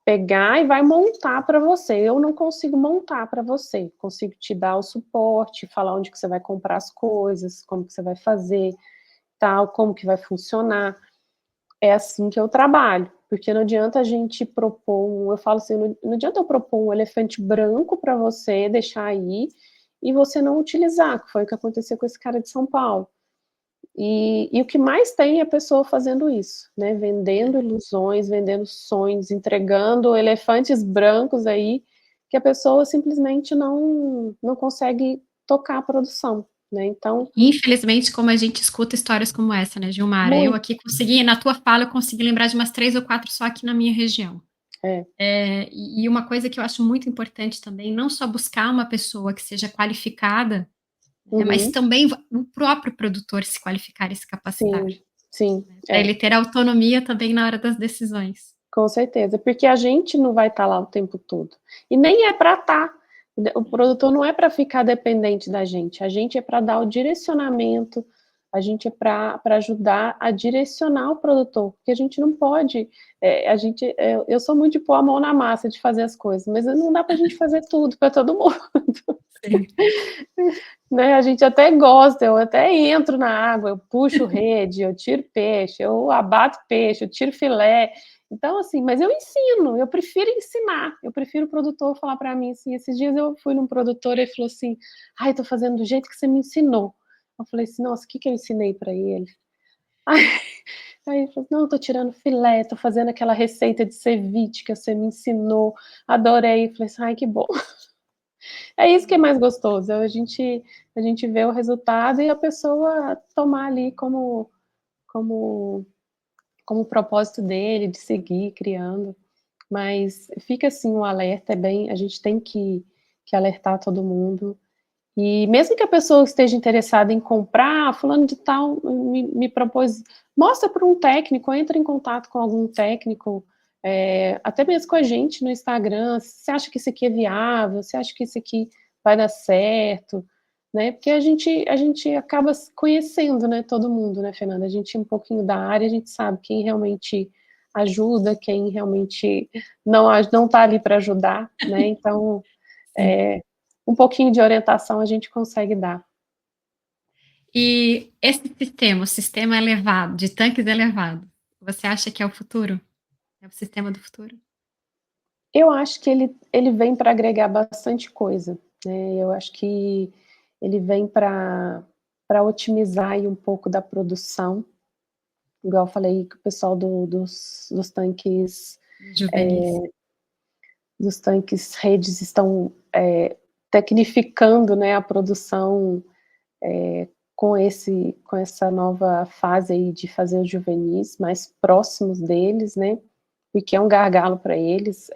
pegar e vai montar para você. Eu não consigo montar para você, consigo te dar o suporte, falar onde que você vai comprar as coisas, como que você vai fazer, tal, como que vai funcionar. É assim que eu trabalho, porque não adianta a gente propor, eu falo assim, não adianta eu propor um elefante branco para você deixar aí e você não utilizar, que foi o que aconteceu com esse cara de São Paulo. E o que mais tem é a pessoa fazendo isso, né? Vendendo ilusões, vendendo sonhos, entregando elefantes brancos aí, que a pessoa simplesmente não consegue tocar a produção, né? Então, Infelizmente, como a gente escuta histórias como essa, né, Gilmara, eu muito, aqui consegui na tua fala, eu consegui lembrar de umas 3 ou 4 só aqui na minha região. é. E uma coisa que eu acho muito importante também, não só buscar uma pessoa que seja qualificada, né, mas Uhum, também o próprio produtor se qualificar e se capacitar, sim, sim, né, para ele ter autonomia também na hora das decisões. com certeza, porque a gente não vai estar lá o tempo todo. E nem é para estar. O produtor não é para ficar dependente da gente. A gente é para dar o direcionamento, a gente é para ajudar a direcionar o produtor, porque a gente não pode. Eu sou muito de pôr a mão na massa de fazer as coisas, mas não dá para a gente fazer tudo para todo mundo. Sim. Né? A gente até gosta, eu até entro na água, eu puxo rede, eu tiro peixe, eu abato peixe, eu tiro filé. Então, assim, mas eu ensino, eu prefiro ensinar, eu prefiro o produtor falar para mim assim. Esses dias eu fui num produtor e ele falou assim: ai, tô fazendo do jeito que você me ensinou. Eu falei assim: nossa, o que que eu ensinei para ele? Aí ele falou: não, tô tirando filé, tô fazendo aquela receita de ceviche que você me ensinou, adorei. Eu falei assim: ai, que bom. É isso que é mais gostoso, a gente vê o resultado e a pessoa tomar ali como, como propósito dele, de seguir criando. Mas fica assim um alerta, é bem, a gente tem que alertar todo mundo. E mesmo que a pessoa esteja interessada em comprar, fulano de tal me propôs, mostra para um técnico, entra em contato com algum técnico, até mesmo com a gente no Instagram, você acha que isso aqui é viável, você acha que isso aqui vai dar certo, né? Porque a gente acaba conhecendo, né, todo mundo, né, Fernanda? A gente um pouquinho da área, a gente sabe quem realmente ajuda, quem realmente não está ali para ajudar, né? Então, Sim. um pouquinho de orientação a gente consegue dar. E esse sistema, o sistema elevado, de tanques elevados, você acha que é o futuro? É o sistema do futuro? Eu acho que ele vem para agregar bastante coisa, né, eu acho que ele vem para otimizar aí um pouco da produção, igual eu falei que o pessoal dos tanques, Juvenis. dos tanques redes estão, tecnificando, né, a produção, com essa nova fase aí de fazer os juvenis mais próximos deles, né, porque é um gargalo para eles,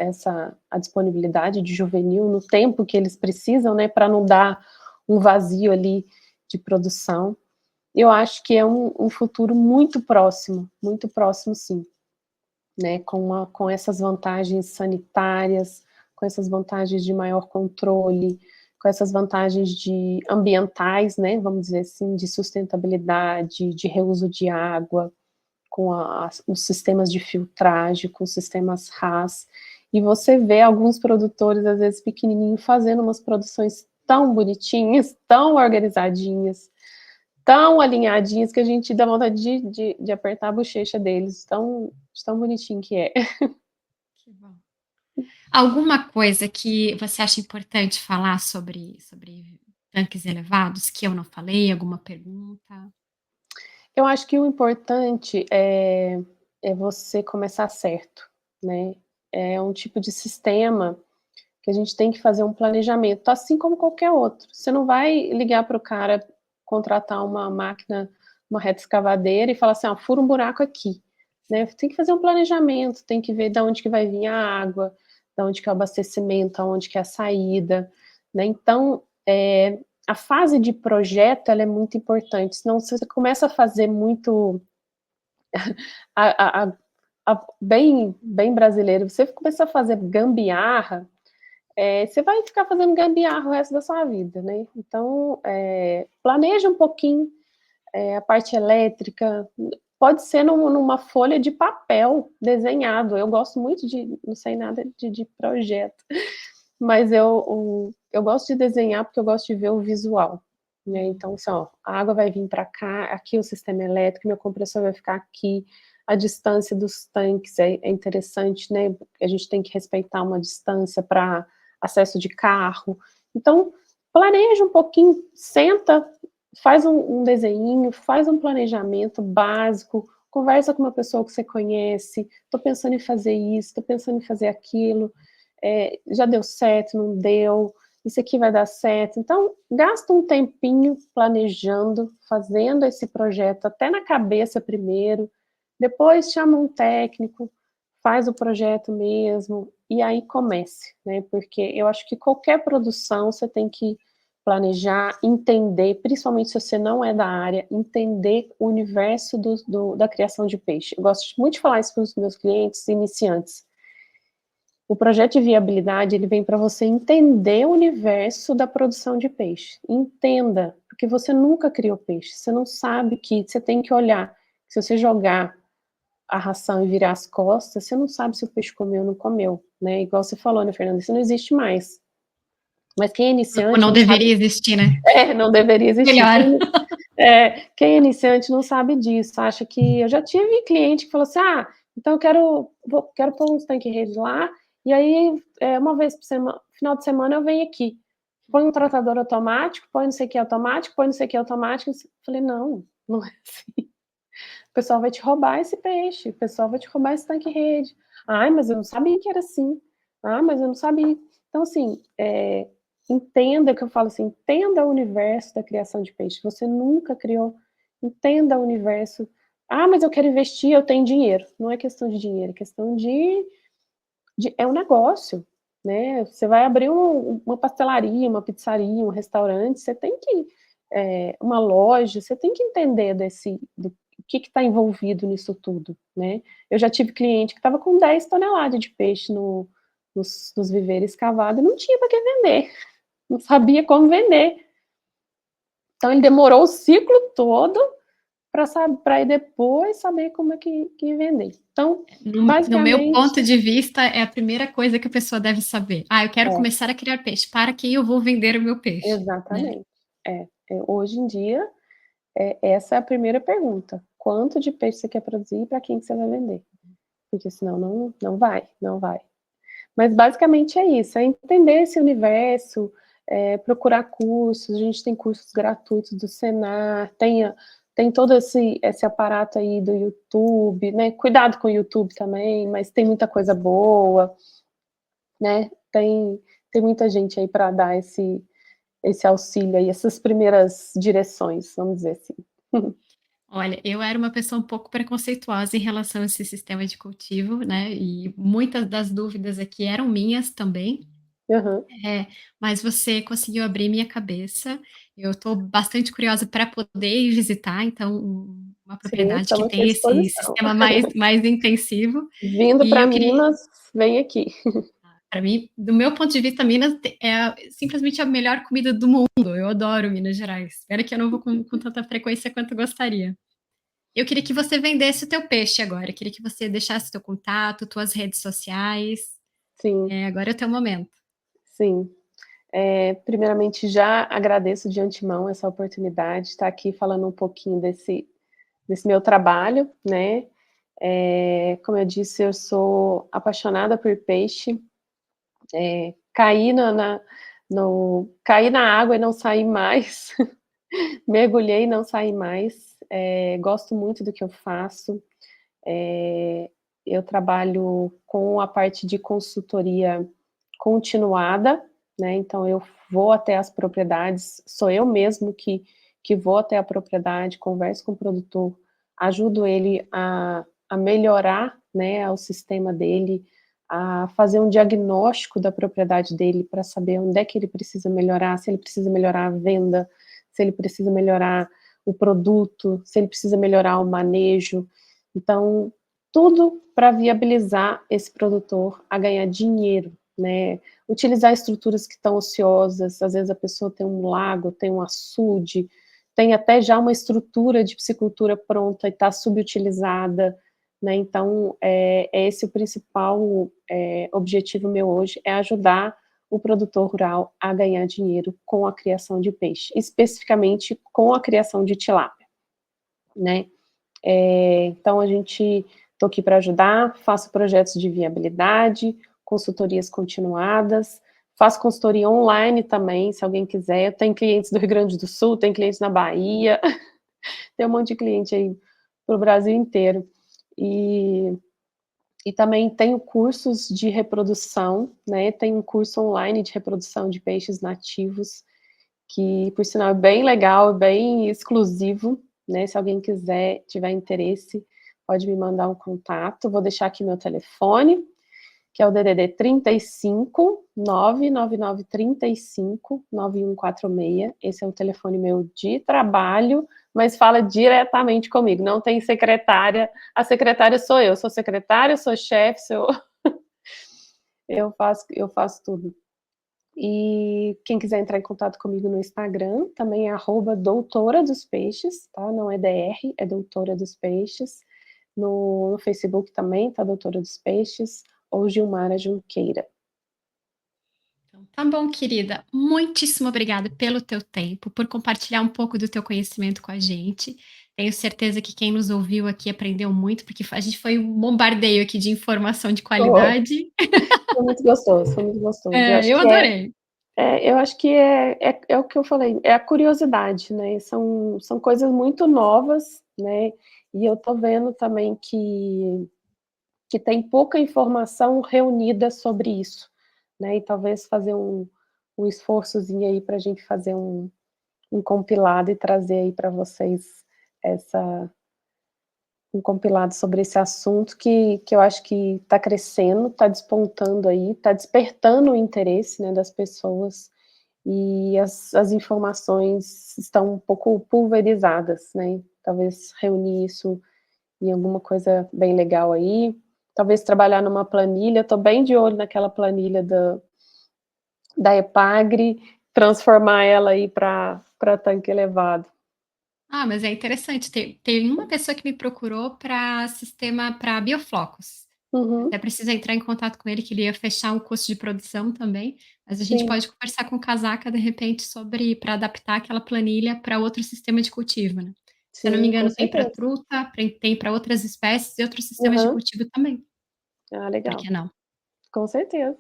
a disponibilidade de juvenil no tempo que eles precisam, né, para não dar um vazio ali de produção. Eu acho que é um futuro muito próximo sim, né, com essas vantagens sanitárias, com essas vantagens de maior controle, com essas vantagens de ambientais, né, vamos dizer assim, de sustentabilidade, de reuso de água, com os sistemas de filtragem, com os sistemas RAS, e você vê alguns produtores, às vezes pequenininhos, fazendo umas produções tão bonitinhas, tão organizadinhas, tão alinhadinhas, que a gente dá vontade de apertar a bochecha deles, de tão bonitinho que é. Que bom. Alguma coisa que você acha importante falar sobre tanques elevados, que eu não falei, alguma pergunta? Eu acho que o importante é você começar certo, né? É um tipo de sistema que a gente tem que fazer um planejamento, assim como qualquer outro. Você não vai ligar para o cara contratar uma máquina uma reta escavadeira e fala assim, ó, fura um buraco aqui, né? Tem que fazer um planejamento, tem que ver de onde que vai vir a água, de onde que é o abastecimento, aonde que é a saída, né? Então, a fase de projeto, ela é muito importante, senão você começa a fazer muito, bem brasileiro, você começa a fazer gambiarra, você vai ficar fazendo gambiarra o resto da sua vida, né? Então, planeja um pouquinho, a parte elétrica, pode ser numa folha de papel desenhado. Eu gosto muito de, não sei nada de projeto, mas eu gosto de desenhar porque eu gosto de ver o visual. Né? Então, assim, ó, a água vai vir para cá, aqui o sistema elétrico, meu compressor vai ficar aqui, a distância dos tanques é interessante, né? A gente tem que respeitar uma distância para acesso de carro. Então, planeja um pouquinho, senta, faz um desenho, faz um planejamento básico, conversa com uma pessoa que você conhece, estou pensando em fazer isso, estou pensando em fazer aquilo, já deu certo, não deu, isso aqui vai dar certo. Então, gasta um tempinho planejando, fazendo esse projeto até na cabeça primeiro, depois chama um técnico, faz o projeto mesmo, e aí comece, né? Porque eu acho que qualquer produção você tem que planejar, entender, principalmente se você não é da área, entender o universo da criação de peixe. Eu gosto muito de falar isso para os meus clientes iniciantes. O projeto de viabilidade, ele vem para você entender o universo da produção de peixe. Entenda, porque você nunca criou peixe, você não sabe que você tem que olhar. Se você jogar a ração e virar as costas, você não sabe se o peixe comeu ou não comeu, né? Igual você falou, né, Fernanda? Isso não existe mais. Mas quem é Ou iniciante não não sabe. deveria existir, né? Não deveria existir. Melhor. Quem é iniciante não sabe disso. Acha que. Eu já tive cliente que falou assim: então eu quero pôr uns tanque-redes lá, e aí, uma vez por semana, final de semana, eu venho aqui. Põe um tratador automático, põe não sei o que automático, põe não sei o que automático. Eu falei: não, não é assim. O pessoal vai te roubar esse peixe, o pessoal vai te roubar esse tanque-rede. Ai, mas eu não sabia que era assim. Ah, mas eu não sabia. Então, assim, entenda que eu falo assim, entenda o universo da criação de peixe. Você nunca criou, entenda o universo. Ah, mas eu quero investir, eu tenho dinheiro. Não é questão de dinheiro, é questão é um negócio, né? Você vai abrir uma pastelaria, uma pizzaria, um restaurante, você tem que, uma loja, você tem que entender do que está envolvido nisso tudo, né? Eu já tive cliente que estava com 10 toneladas de peixe nos viveiros escavados e não tinha para que vender, não sabia como vender. Então ele demorou o ciclo todo para aí depois saber como é que vender. Então, No meu basicamente, ponto de vista, é a primeira coisa que a pessoa deve saber. Eu quero começar a criar peixe. Para quem eu vou vender o meu peixe? Né? exatamente. Hoje em dia, essa é a primeira pergunta. Quanto de peixe você quer produzir e para quem que você vai vender? Porque senão não vai, não vai. Mas basicamente é isso, é entender esse universo, procurar cursos, a gente tem cursos gratuitos do Senar, tem todo esse aparato aí do YouTube, né? Cuidado com o YouTube também, mas tem muita coisa boa, né? Tem muita gente aí para dar esse auxílio aí, essas primeiras direções, vamos dizer assim. Olha, eu era uma pessoa um pouco preconceituosa em relação a esse sistema de cultivo, né? E muitas das dúvidas aqui eram minhas também. Uhum. Mas você conseguiu abrir minha cabeça. Eu estou bastante curiosa para poder ir visitar, então, uma Sim, propriedade que estamos aqui à tem esse disposição. sistema mais intensivo. Vindo E para eu queria, Minas, vem aqui. para mim, do meu ponto de vista, Minas é simplesmente a melhor comida do mundo. Eu adoro Minas Gerais. Espero que eu não vou com tanta frequência quanto gostaria. Eu queria que você vendesse o teu peixe agora. Eu queria que você deixasse o teu contato, tuas redes sociais. Sim, Agora é o teu momento. sim. Primeiramente, já agradeço de antemão essa oportunidade de estar aqui falando um pouquinho desse meu trabalho, né? Como eu disse, eu sou apaixonada por peixe. Caí na água e não saí mais. Mergulhei e não saí mais. Gosto muito do que eu faço. Eu trabalho com a parte de consultoria continuada, né? Então eu vou até as propriedades, sou eu mesmo que que vou até a propriedade, converso com o produtor, ajudo ele a melhorar, né, o sistema dele, a fazer um diagnóstico da propriedade dele para saber onde é que ele precisa melhorar, se ele precisa melhorar a venda, se ele precisa melhorar o produto, se ele precisa melhorar o manejo. Então, tudo para viabilizar esse produtor a ganhar dinheiro, né? Utilizar estruturas que estão ociosas, às vezes a pessoa tem um lago, tem um açude, tem até já uma estrutura de piscicultura pronta e está subutilizada, né? Então, é esse o principal objetivo meu hoje, é ajudar o produtor rural a ganhar dinheiro com a criação de peixe, especificamente com a criação de tilápia, né? Então, estou aqui para ajudar, faço projetos de viabilidade, consultorias continuadas, faço consultoria online também, se alguém quiser. Eu tenho clientes do Rio Grande do Sul, tenho clientes na Bahia, tem um monte de cliente aí para o Brasil inteiro. E também tenho cursos de reprodução, né? Tenho um curso online de reprodução de peixes nativos, que, por sinal, é bem legal, bem exclusivo, né? Se alguém quiser, tiver interesse, pode me mandar um contato. Vou deixar aqui meu telefone, que é o DDD 35 99935 9146. Esse é o telefone meu de trabalho, mas fala diretamente comigo, não tem secretária. A secretária sou eu, sou secretária, sou chefe, eu faço tudo. E quem quiser entrar em contato comigo no Instagram, também é @doutora dos peixes, tá? Não é DR, é doutora dos peixes. No Facebook também, tá? Doutora dos peixes, ou Gilmara Junqueira. Então, tá bom, querida. Muitíssimo obrigada pelo teu tempo, por compartilhar um pouco do teu conhecimento com a gente. Tenho certeza que quem nos ouviu aqui aprendeu muito, porque a gente foi um bombardeio aqui de informação de Foi, qualidade. foi muito gostoso, foi muito gostoso. Eu adorei. Eu acho que é o que eu falei, é a curiosidade, né? São coisas muito novas, né? E eu tô vendo também que tem pouca informação reunida sobre isso, né? E talvez fazer um esforçozinho aí para a gente fazer um compilado e trazer aí para vocês um compilado sobre esse assunto que eu acho que está crescendo, está despontando aí, está despertando o interesse, né, das pessoas, e as informações estão um pouco pulverizadas, né? Talvez reunir isso em alguma coisa bem legal aí, talvez trabalhar numa planilha. Estou bem de olho naquela planilha da EPAGRE, transformar ela aí para tanque elevado. Ah, mas é interessante. Tem uma pessoa que me procurou para sistema para bioflocos. Uhum, Até precisa entrar em contato com ele, que ele ia fechar um curso de produção também. Mas a gente sim, pode conversar com o Casaca, de repente, sobre para adaptar aquela planilha para outro sistema de cultivo, né? Se eu não me sim, com engano, tem para certeza. truta, tem para outras espécies e outros sistemas de Uhum. cultivo também. Ah, Por legal, que não? com certeza.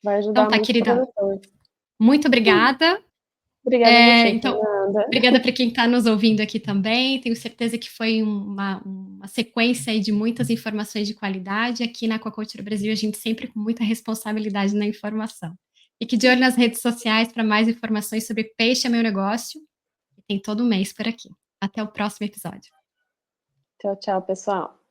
Vai Então ajudar tá, muitos querida. produtores. Muito obrigada. Obrigada a você, Então, Fernanda. obrigada para quem está nos ouvindo aqui também. Tenho certeza que foi uma sequência aí de muitas informações de qualidade. Aqui na Aquacultura Brasil, a gente sempre com muita responsabilidade na informação. Fique de olho nas redes sociais para mais informações sobre Peixe é Meu Negócio. Tem todo mês por aqui. Até o próximo episódio. Tchau, tchau, pessoal.